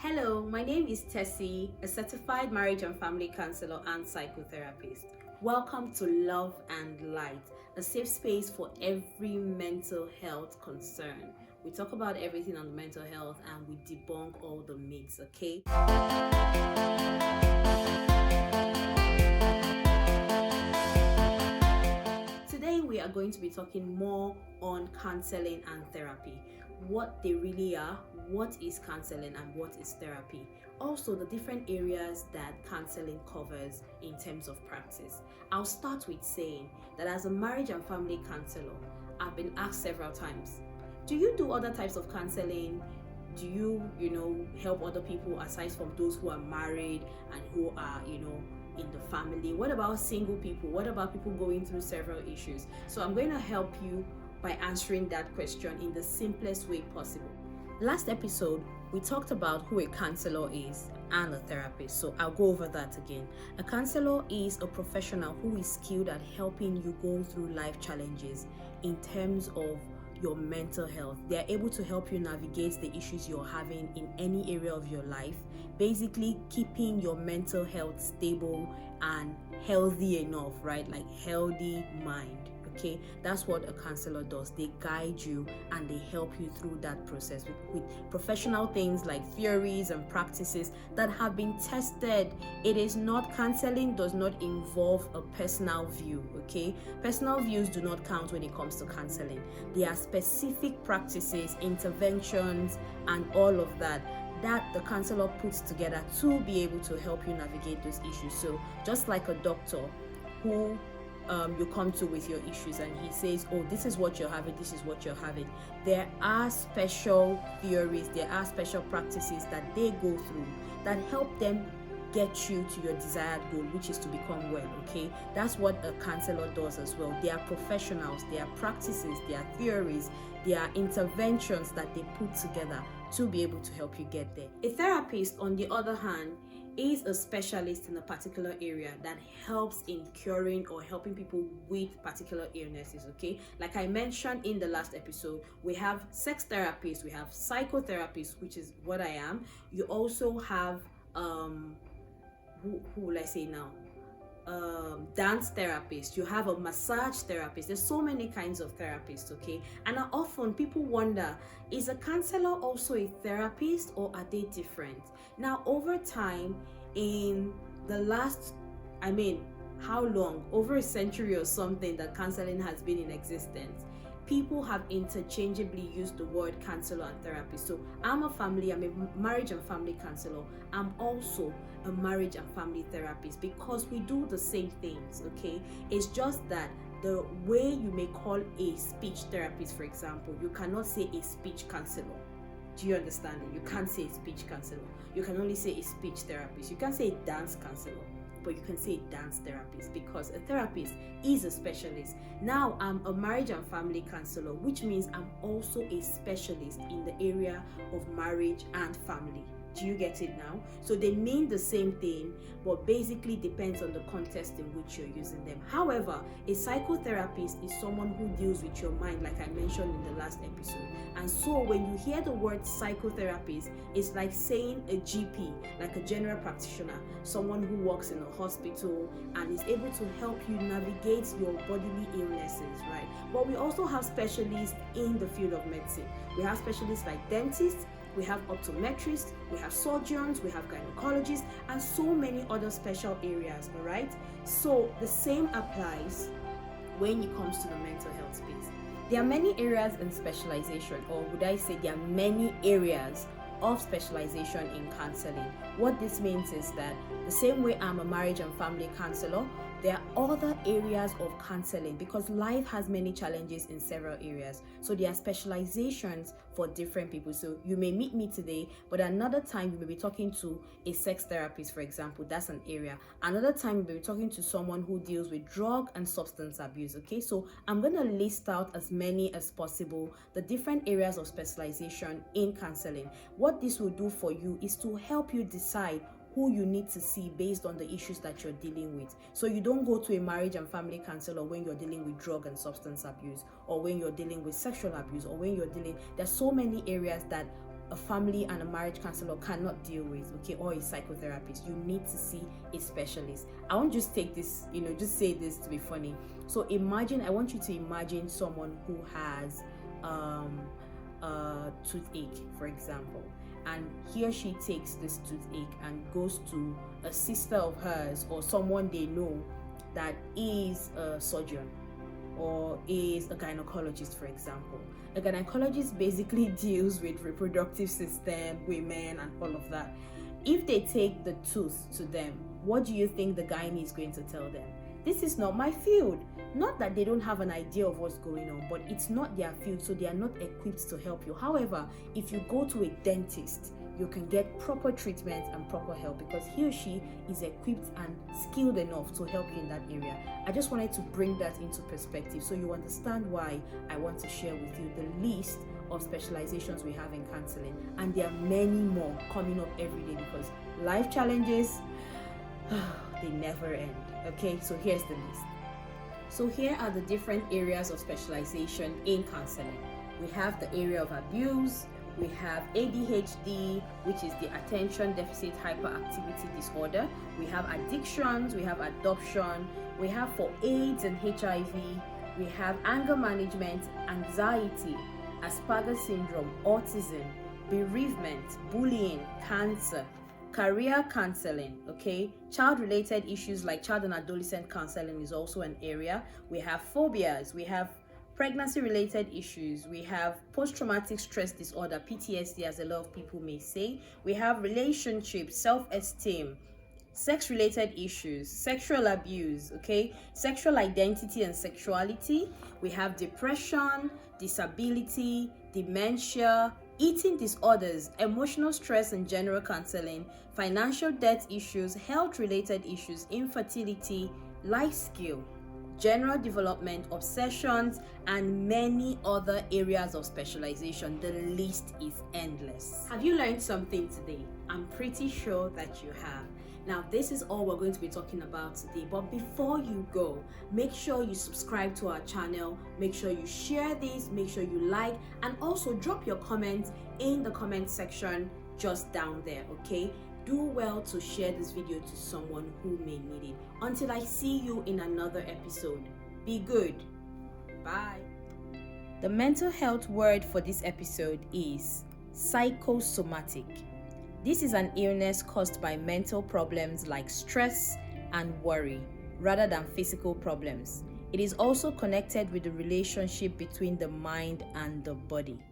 Hello, my name is Tessie, a certified marriage and family counselor and psychotherapist. Welcome to Love and Light, a safe space for every mental health concern. We talk about everything on mental health and we debunk all the myths, okay? Today we are going to be talking more on counseling and therapy, what they really are, what is counseling and what is therapy. Also, the different areas that counseling covers in terms of practice. I'll start with saying that as a marriage and family counselor, I've been asked several times, do you do other types of counseling? Do you, help other people aside from those who are married and who are, in the family? What about single people? What about people going through several issues? So I'm going to help you by answering that question in the simplest way possible. Last episode, we talked about who a counselor is and a therapist, so I'll go over that again. A counselor is a professional who is skilled at helping you go through life challenges in terms of your mental health. They are able to help you navigate the issues you're having in any area of your life, basically keeping your mental health stable and healthy enough, right? Like healthy mind. Okay, that's what a counselor does. They guide you and they help you through that process with professional things like theories and practices that have been tested. It is not, counseling does not involve a personal view, okay? Personal views do not count when it comes to counseling. There are specific practices, interventions, and all of that the counselor puts together to be able to help you navigate those issues. So just like a doctor who you come to with your issues and he says, oh, this is what you're having, this is what you're having. There are special theories, there are special practices that they go through that help them get you to your desired goal, which is to become well, okay? That's what a counselor does as well. They are professionals, there are practices, there are theories, there are interventions that they put together to be able to help you get there. A therapist, on the other hand, is a specialist in a particular area that helps in curing or helping people with particular illnesses, okay? Like I mentioned in the last episode, we have sex therapists, we have psychotherapists, which is what I am. You also have who will I say now? Dance therapist, you have a massage therapist. There's so many kinds of therapists, okay? And often people wonder, is a counselor also a therapist or are they different? Now, over time, in the last, how long? Over a century or something that counseling has been in existence, people have interchangeably used the word counselor and therapist. So I'm a marriage and family counselor. I'm also a marriage and family therapist because we do the same things, okay? It's just that the way you may call a speech therapist, for example, you cannot say a speech counselor. Do you understand it? You can't say a speech counselor. You can only say a speech therapist. You can't say a dance counselor, but you can say a dance therapist because a therapist is a specialist. Now, I'm a marriage and family counselor, which means I'm also a specialist in the area of marriage and family. Do you get it now? So they mean the same thing, but basically depends on the context in which you're using them. However, a psychotherapist is someone who deals with your mind, like I mentioned in the last episode. And so when you hear the word psychotherapist, it's like saying a GP, like a general practitioner, someone who works in a hospital and is able to help you navigate your bodily illnesses, right? But we also have specialists in the field of medicine. We have specialists like dentists, we have optometrists, we have surgeons, we have gynecologists, and so many other special areas, all right? So the same applies when it comes to the mental health space. There are many areas in specialization, or would I say there are many areas of specialization in counseling. What this means is that the same way I'm a marriage and family counselor, there are other areas of counseling because life has many challenges in several areas. So there are specializations for different people. So you may meet me today, but another time you may be talking to a sex therapist, for example. That's an area. Another time you may be talking to someone who deals with drug and substance abuse. Okay, so I'm going to list out as many as possible the different areas of specialization in counseling. What this will do for you is to help you decide who you need to see based on the issues that you're dealing with. So you don't go to a marriage and family counselor when you're dealing with drug and substance abuse, or when you're dealing with sexual abuse, or when you're dealing, there's so many areas that a family and a marriage counselor cannot deal with, okay, or a psychotherapist. You need to see a specialist. I won't just take this, just say this to be funny. So I want you to imagine someone who has a toothache, for example, and he or she takes this toothache and goes to a sister of hers or someone they know that is a surgeon or is a gynecologist, for example. A gynecologist basically deals with reproductive system, women, and all of that. If they take the tooth to them, what do you think the gynae is going to tell them? This is not my field. Not that they don't have an idea of what's going on, but it's not their field, so they are not equipped to help you. However, if you go to a dentist, you can get proper treatment and proper help because he or she is equipped and skilled enough to help you in that area. I just wanted to bring that into perspective so you understand why I want to share with you the list of specializations we have in counseling, and there are many more coming up every day because life challenges, they never end. Okay, so here's the list. So here are the different areas of specialization in counseling. We have the area of abuse, we have ADHD, which is the attention deficit hyperactivity disorder. We have addictions, we have adoption, we have for AIDS and HIV, we have anger management, anxiety, Asperger's syndrome, autism, bereavement, bullying, cancer, career counseling, okay? Child-related issues like child and adolescent counseling is also an area. We have phobias, we have pregnancy-related issues, we have post-traumatic stress disorder, PTSD, as a lot of people may say. We have relationships, self-esteem, sex-related issues, sexual abuse, okay? Sexual identity and sexuality. We have depression, disability, dementia, eating disorders, emotional stress and general counseling, financial debt issues, health-related issues, infertility, life skill, general development, obsessions, and many other areas of specialization. The list is endless. Have you learned something today? I'm pretty sure that you have. Now, this is all we're going to be talking about today, but before you go, make sure you subscribe to our channel, make sure you share this, make sure you like, and also drop your comments in the comment section just down there, okay? Do well to share this video to someone who may need it. Until I see you in another episode, be good. Bye. The mental health word for this episode is psychosomatic. This is an illness caused by mental problems like stress and worry, rather than physical problems. It is also connected with the relationship between the mind and the body.